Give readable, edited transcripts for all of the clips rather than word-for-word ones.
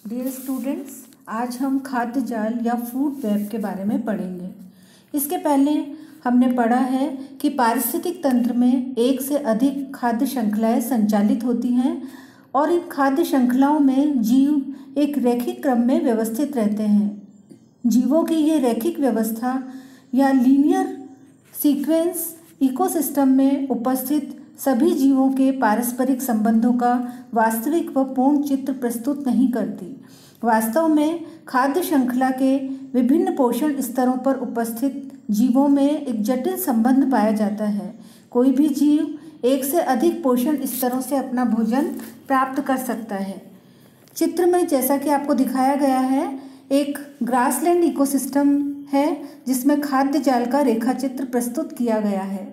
Dear students, आज हम खाद्य जाल या फूड वेब के बारे में पढ़ेंगे। इसके पहले हमने पढ़ा है कि पारिस्थितिक तंत्र में एक से अधिक खाद्य श्रृंखलाएं संचालित होती हैं और इन खाद्य श्रृंखलाओं में जीव एक रैखिक क्रम में व्यवस्थित रहते हैं। जीवों की ये रैखिक व्यवस्था या लीनियर सीक्वेंस इकोसिस्टम में उपस्थित सभी जीवों के पारस्परिक संबंधों का वास्तविक व पूर्ण चित्र प्रस्तुत नहीं करती। वास्तव में खाद्य श्रृंखला के विभिन्न पोषण स्तरों पर उपस्थित जीवों में एक जटिल संबंध पाया जाता है। कोई भी जीव एक से अधिक पोषण स्तरों से अपना भोजन प्राप्त कर सकता है। चित्र में जैसा कि आपको दिखाया गया है, एक ग्रासलैंड इकोसिस्टम है जिसमें खाद्य जाल का रेखा चित्र प्रस्तुत किया गया है।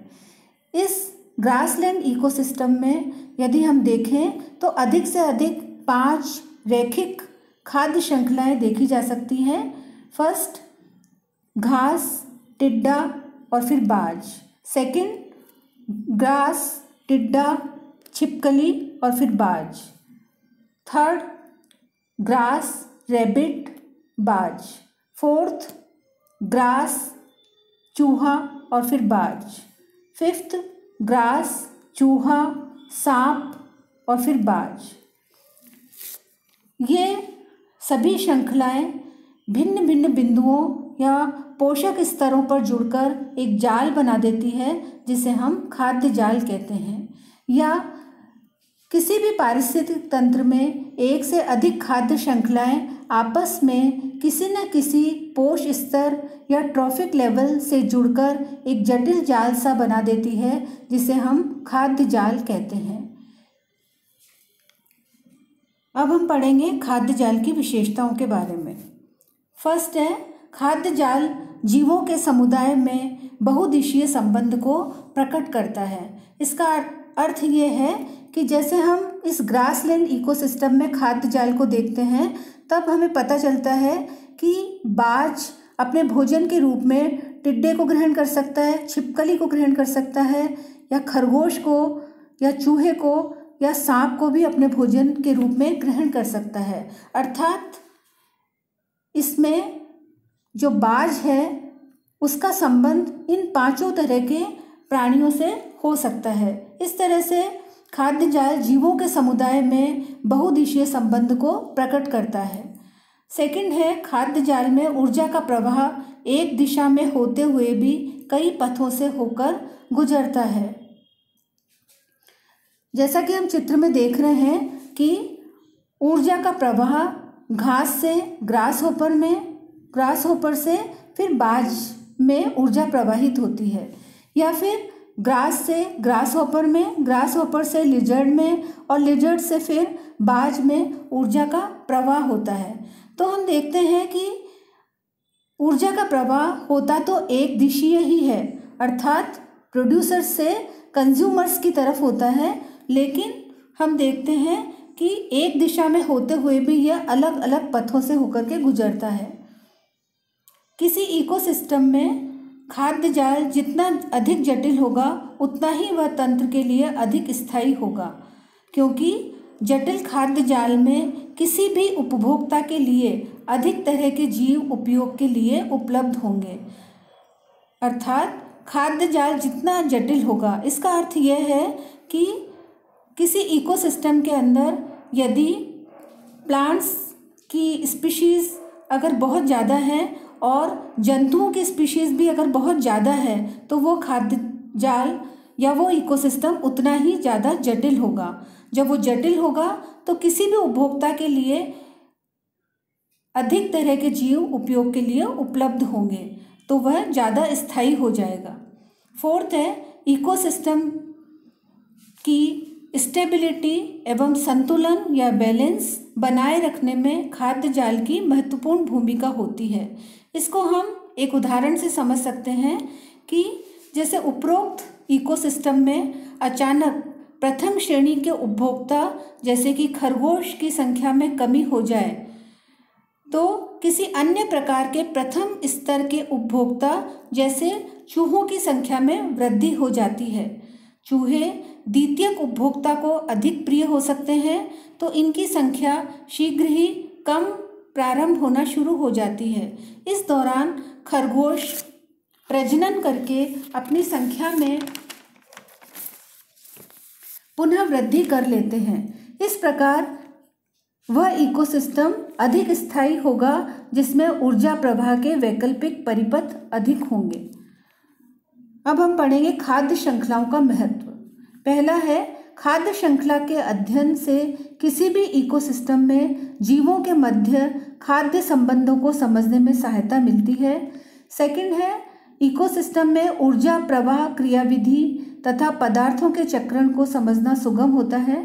इस ग्रासलैंड इकोसिस्टम में यदि हम देखें तो अधिक से अधिक 5 रैखिक खाद्य श्रृंखलाएं देखी जा सकती हैं। फर्स्ट, घास, टिड्डा और फिर बाज। सेकंड, ग्रास, टिड्डा, छिपकली और फिर बाज। थर्ड, ग्रास, रैबिट, बाज। फोर्थ, ग्रास, चूहा और फिर बाज। फिफ्थ, ग्रास, चूहा, सांप और फिर बाज। ये सभी श्रृंखलाएं भिन्न भिन्न बिंदुओं या पोषक स्तरों पर जुड़कर एक जाल बना देती है जिसे हम खाद्य जाल कहते हैं। या किसी भी पारिस्थितिक तंत्र में एक से अधिक खाद्य श्रृंखलाएं आपस में किसी न किसी पोष स्तर या ट्रॉफिक लेवल से जुड़कर एक जटिल जाल सा बना देती है जिसे हम खाद्य जाल कहते हैं। अब हम पढ़ेंगे खाद्य जाल की विशेषताओं के बारे में। फर्स्ट है, खाद्य जाल जीवों के समुदाय में बहुदिशीय संबंध को प्रकट करता है। इसका अर्थ ये है कि जैसे हम इस ग्रासलैंड इकोसिस्टम में खाद्य जाल को देखते हैं तब हमें पता चलता है कि बाज अपने भोजन के रूप में टिड्डे को ग्रहण कर सकता है, छिपकली को ग्रहण कर सकता है, या खरगोश को या चूहे को या सांप को भी अपने भोजन के रूप में ग्रहण कर सकता है। अर्थात इसमें जो बाज है उसका संबंध इन 5 तरह के प्राणियों से हो सकता है। इस तरह से खाद्य जाल जीवों के समुदाय में बहुदिशीय संबंध को प्रकट करता है। सेकंड है, खाद्य जाल में ऊर्जा का प्रवाह एक दिशा में होते हुए भी कई पथों से होकर गुजरता है। जैसा कि हम चित्र में देख रहे हैं कि ऊर्जा का प्रवाह घास से ग्रास होपर से फिर बाज में ऊर्जा प्रवाहित होती है, या फिर ग्रास से ग्रास होपर से लिजर्ड में और लिजर्ड से फिर बाज में ऊर्जा का प्रवाह होता है। तो हम देखते हैं कि ऊर्जा का प्रवाह होता तो एक दिशीय ही है, अर्थात प्रोड्यूसर से कंज्यूमर्स की तरफ होता है, लेकिन हम देखते हैं कि एक दिशा में होते हुए भी यह अलग अलग पथों से होकर के गुजरता है। किसी इकोसिस्टम में खाद्य जाल जितना अधिक जटिल होगा उतना ही वह तंत्र के लिए अधिक स्थायी होगा, क्योंकि जटिल खाद्य जाल में किसी भी उपभोक्ता के लिए अधिक तरह के जीव उपयोग के लिए उपलब्ध होंगे। अर्थात खाद्य जाल जितना जटिल होगा, इसका अर्थ यह है कि किसी इकोसिस्टम के अंदर यदि प्लांट्स की स्पीशीज़ अगर बहुत ज़्यादा है और जंतुओं की स्पीशीज़ भी अगर बहुत ज़्यादा है तो वो खाद्य जाल या वो इकोसिस्टम उतना ही ज़्यादा जटिल होगा। जब वो जटिल होगा तो किसी भी उपभोक्ता के लिए अधिक तरह के जीव उपयोग के लिए उपलब्ध होंगे, तो वह ज़्यादा स्थायी हो जाएगा। फोर्थ है, इकोसिस्टम की स्टेबिलिटी एवं संतुलन या बैलेंस बनाए रखने में खाद्य जाल की महत्वपूर्ण भूमिका होती है। इसको हम एक उदाहरण से समझ सकते हैं कि जैसे उपरोक्त इकोसिस्टम में अचानक प्रथम श्रेणी के उपभोक्ता जैसे कि खरगोश की संख्या में कमी हो जाए तो किसी अन्य प्रकार के प्रथम स्तर के उपभोक्ता जैसे चूहों की संख्या में वृद्धि हो जाती है। चूहे द्वितीयक उपभोक्ता को अधिक प्रिय हो सकते हैं, तो इनकी संख्या शीघ्र ही कम प्रारंभ होना शुरू हो जाती है। इस दौरान खरगोश प्रजनन करके अपनी संख्या में पुनः वृद्धि कर लेते हैं। इस प्रकार वह इकोसिस्टम अधिक स्थायी होगा जिसमें ऊर्जा प्रवाह के वैकल्पिक परिपथ अधिक होंगे। अब हम पढ़ेंगे खाद्य श्रृंखलाओं का महत्व। पहला है, खाद्य श्रृंखला के अध्ययन से किसी भी इकोसिस्टम में जीवों के मध्य खाद्य संबंधों को समझने में सहायता मिलती है। सेकंड है, इकोसिस्टम में ऊर्जा प्रवाह क्रियाविधि तथा पदार्थों के चक्रण को समझना सुगम होता है।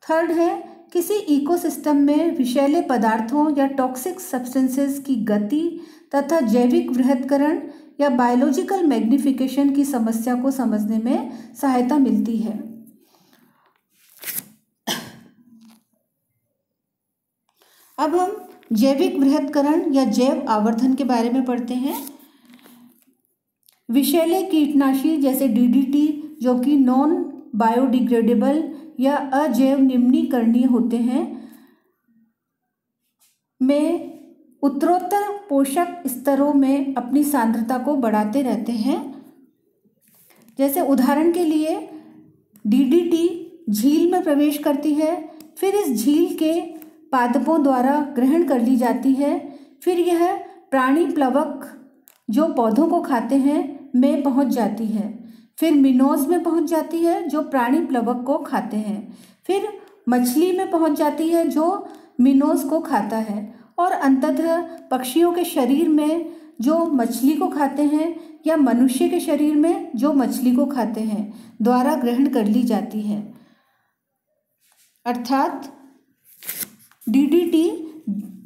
थर्ड है, किसी इकोसिस्टम में विषैले पदार्थों या टॉक्सिक सब्सटेंसेस की गति तथा जैविक बृहत्करण या बायोलॉजिकल मैग्निफिकेशन की समस्या को समझने में सहायता मिलती है। अब हम जैविक बृहत्करण या जैव आवर्धन के बारे में पढ़ते हैं। विषैले कीटनाशी जैसे डीडीटी, जो कि नॉन बायोडिग्रेडेबल या अजैव निम्नीकरणीय होते हैं, में उत्तरोत्तर पोषक स्तरों में अपनी सांद्रता को बढ़ाते रहते हैं। जैसे उदाहरण के लिए डीडीटी झील में प्रवेश करती है, फिर इस झील के पादपों द्वारा ग्रहण कर ली जाती है, फिर यह प्राणी प्लवक जो पौधों को खाते हैं में पहुंच जाती है, फिर मिनोज में पहुंच जाती है जो प्राणी प्लवक को खाते हैं, फिर मछली में पहुंच जाती है जो मिनोज को खाता है, और अंततः पक्षियों के शरीर में जो मछली को खाते हैं या मनुष्य के शरीर में जो मछली को खाते हैं द्वारा ग्रहण कर ली जाती है। अर्थात डीडीटी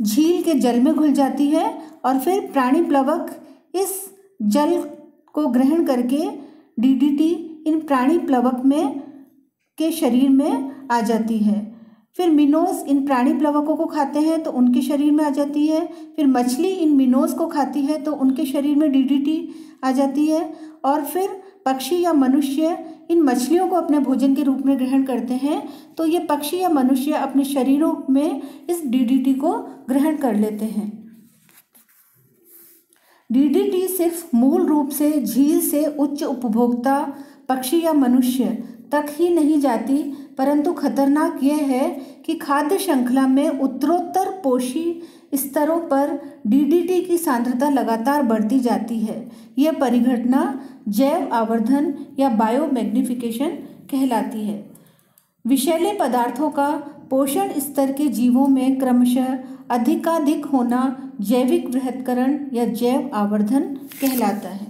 झील के जल में घुल जाती है और फिर प्राणी प्लवक इस जल को ग्रहण करके डीडीटी इन प्राणी प्लवक में के शरीर में आ जाती है। फिर मिनोज इन प्राणी प्लवकों को खाते हैं तो उनके शरीर में आ जाती है, फिर मछली इन मिनोज को खाती है तो उनके शरीर में डीडीटी आ जाती है, और फिर पक्षी या मनुष्य इन मछलियों को अपने भोजन के रूप में ग्रहण करते हैं तो ये पक्षी या मनुष्य अपने शरीरों में इस डीडीटी को ग्रहण कर लेते हैं। डीडीटी सिर्फ मूल रूप से झील से उच्च उपभोक्ता पक्षी या मनुष्य तक ही नहीं जाती, परंतु खतरनाक यह है कि खाद्य श्रृंखला में उत्तरोत्तर पोषी स्तरों पर डीडीटी की सांद्रता लगातार बढ़ती जाती है। यह परिघटना जैव आवर्धन या बायोमैग्निफिकेशन कहलाती है। विषैले पदार्थों का पोषण स्तर के जीवों में क्रमशः अधिकाधिक होना जैविक बृहत्करण या जैव आवर्धन कहलाता है।